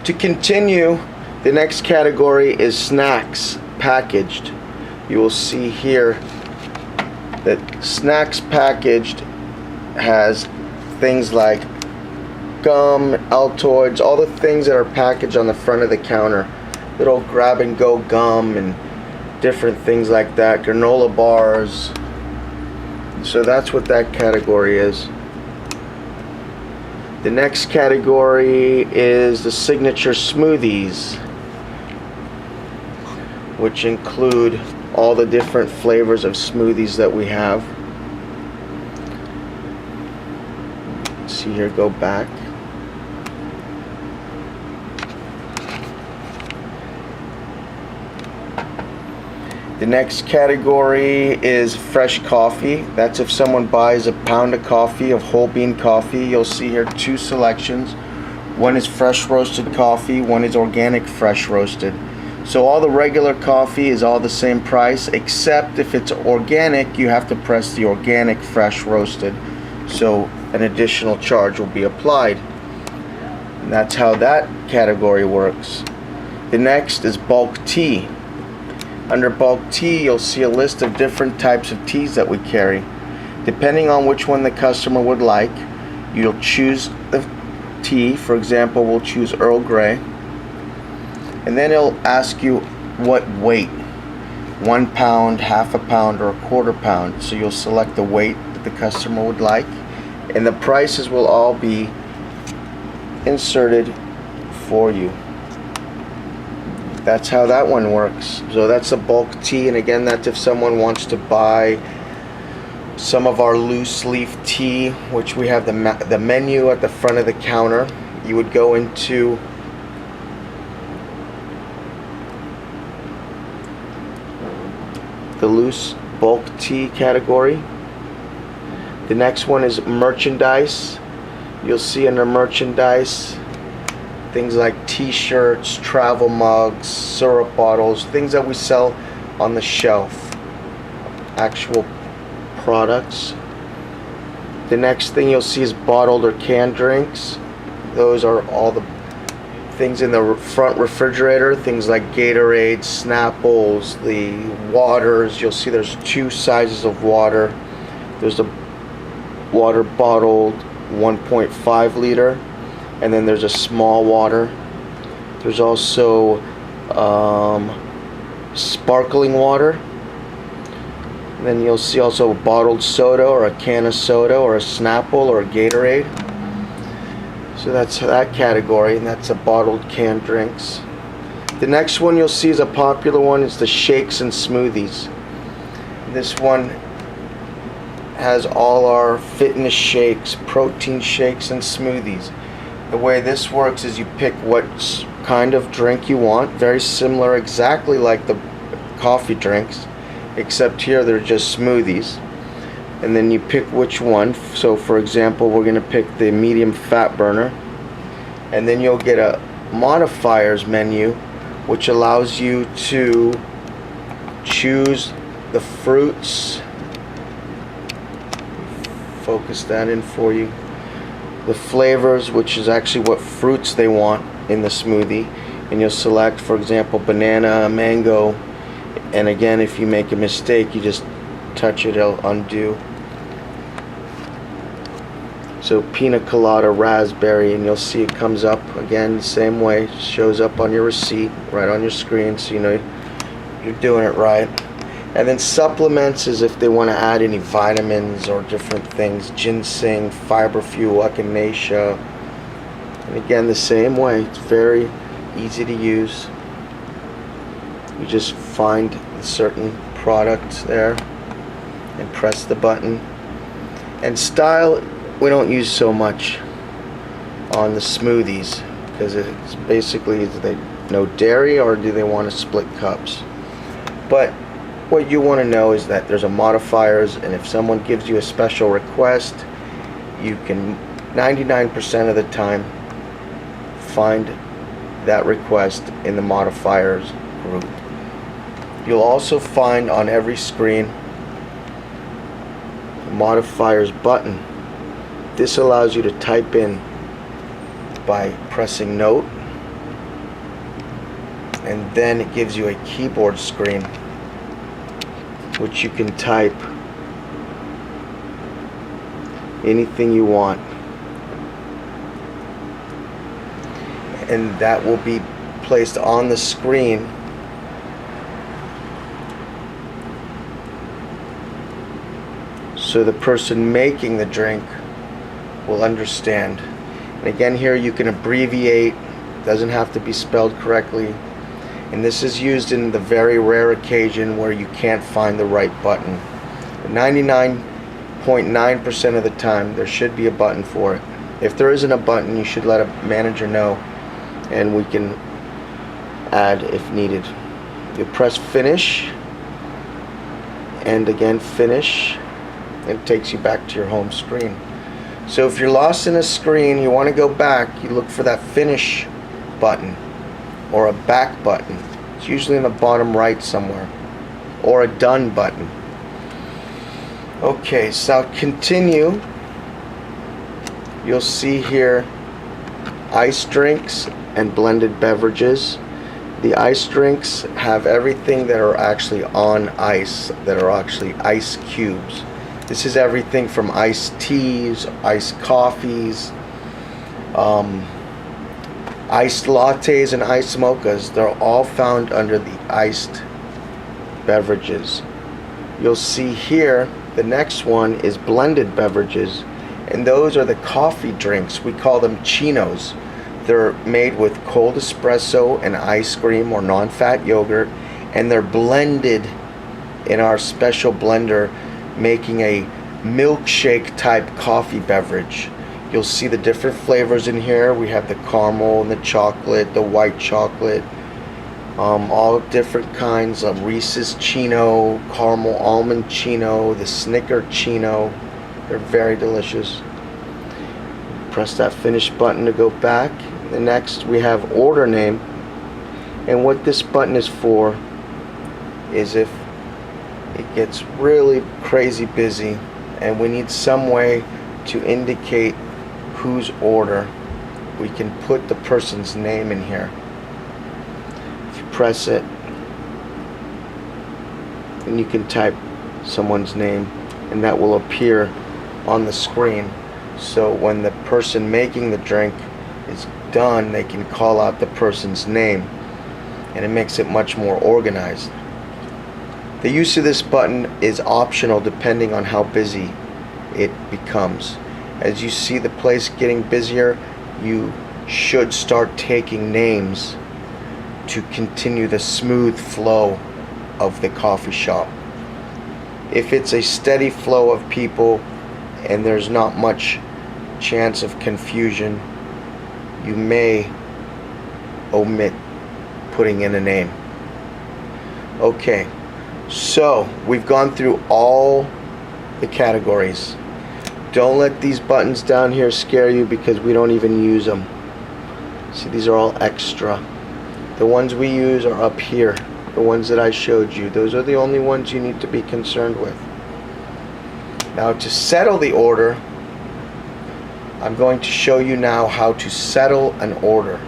To continue, the next category is snacks packaged. You will see here that snacks packaged has things like gum, Altoids, all the things that are packaged on the front of the counter. Little grab and go gum and different things like that, granola bars. So that's what that category is. The next category is the signature smoothies, which include all the different flavors of smoothies that we have. See here, go back. The next category is fresh coffee. That's if someone buys a pound of coffee, of whole bean coffee. You'll see here two selections. One is fresh roasted coffee, one is organic fresh roasted. So all the regular coffee is all the same price, except if it's organic, you have to press the organic fresh roasted. So an additional charge will be applied. And that's how that category works. The next is bulk tea. Under bulk tea, you'll see a list of different types of teas that we carry. Depending on which one the customer would like, you'll choose the tea. For example, we'll choose Earl Grey. And then it'll ask you what weight. 1 pound, half a pound, or a quarter pound. So you'll select the weight that the customer would like. And the prices will all be inserted for you. That's how that one works. So that's a bulk tea, and again, that's if someone wants to buy some of our loose leaf tea, which we have the menu at the front of the counter. You would go into the loose bulk tea category. The next one is merchandise. You'll see under merchandise things like t-shirts, travel mugs, syrup bottles, things that we sell on the shelf, actual products. The next thing you'll see is bottled or canned drinks. Those are all the things in the front refrigerator, things like Gatorade, Snapples, the waters. You'll see there's two sizes of water. There's the water bottled 1.5 liter, and then there's a small water. There's also sparkling water. And then you'll see also a bottled soda, or a can of soda, or a Snapple, or a Gatorade. So that's that category, and that's a bottled canned drinks. The next one you'll see is a popular one. It's the shakes and smoothies. This one has all our fitness shakes, protein shakes, and smoothies. The way this works is you pick what kind of drink you want, very similar, exactly like the coffee drinks, except here they're just smoothies. And then you pick which one. So for example, we're going to pick the medium fat burner, and then you'll get a modifiers menu, which allows you to choose the fruits. Focus that in for you. The flavors, which is actually what fruits they want in the smoothie, and you'll select, for example, banana, mango, and again, if you make a mistake, you just touch it, it'll undo. So pina colada, raspberry, and you'll see it comes up again the same way, shows up on your receipt right on your screen, so you know you're doing it right. And then supplements is if they want to add any vitamins or different things, ginseng, fiberfuel, echinacea. And again, the same way, it's very easy to use. You just find a certain product there and press the button. And style, we don't use so much on the smoothies, because it's basically, do they no dairy or do they want to split cups? But what you want to know is that there's a modifiers, and if someone gives you a special request, you can 99% of the time find that request in the modifiers group. You'll also find on every screen the modifiers button. This allows you to type in by pressing note, and then it gives you a keyboard screen which you can type anything you want, and that will be placed on the screen so the person making the drink will understand. And again, here you can abbreviate, doesn't have to be spelled correctly, and this is used in the very rare occasion where you can't find the right button. 99.9% of the time there should be a button for it. If there isn't a button, you should let a manager know and we can add if needed. You press finish and again finish, and it takes you back to your home screen. So if you're lost in a screen, you want to go back, you look for that finish button or a back button. It's usually in the bottom right somewhere, or a done button. Okay, so continue. You'll see here iced drinks and blended beverages. The iced drinks have everything that are actually on ice, that are actually ice cubes. This is everything from iced teas, iced coffees, iced lattes and iced mochas. They're all found under the iced beverages. You'll see here the next one is blended beverages, and those are the coffee drinks. We call them chinos. They're made with cold espresso and ice cream or non-fat yogurt, and they're blended in our special blender, making a milkshake type coffee beverage. You'll see the different flavors in here. We have the caramel and the chocolate, the white chocolate, all different kinds of Reese's Chino, caramel almond Chino, the Snicker Chino. They're very delicious. Press that finish button to go back. The next we have order name, and what this button is for is if it gets really crazy busy and we need some way to indicate whose order, we can put the person's name in here. If you press it, and you can type someone's name, and that will appear on the screen, so when the person making the drink is done, they can call out the person's name, and it makes it much more organized. The use of this button is optional depending on how busy it becomes. As you see the place getting busier, you should start taking names to continue the smooth flow of the coffee shop. If it's a steady flow of people and there's not much chance of confusion, you may omit putting in a name. Okay, so we've gone through all the categories. Don't let these buttons down here scare you, because we don't even use them. See, these are all extra. The ones we use are up here, the ones that I showed you. Those are the only ones you need to be concerned with. Now, to settle the order, I'm going to show you now how to settle an order.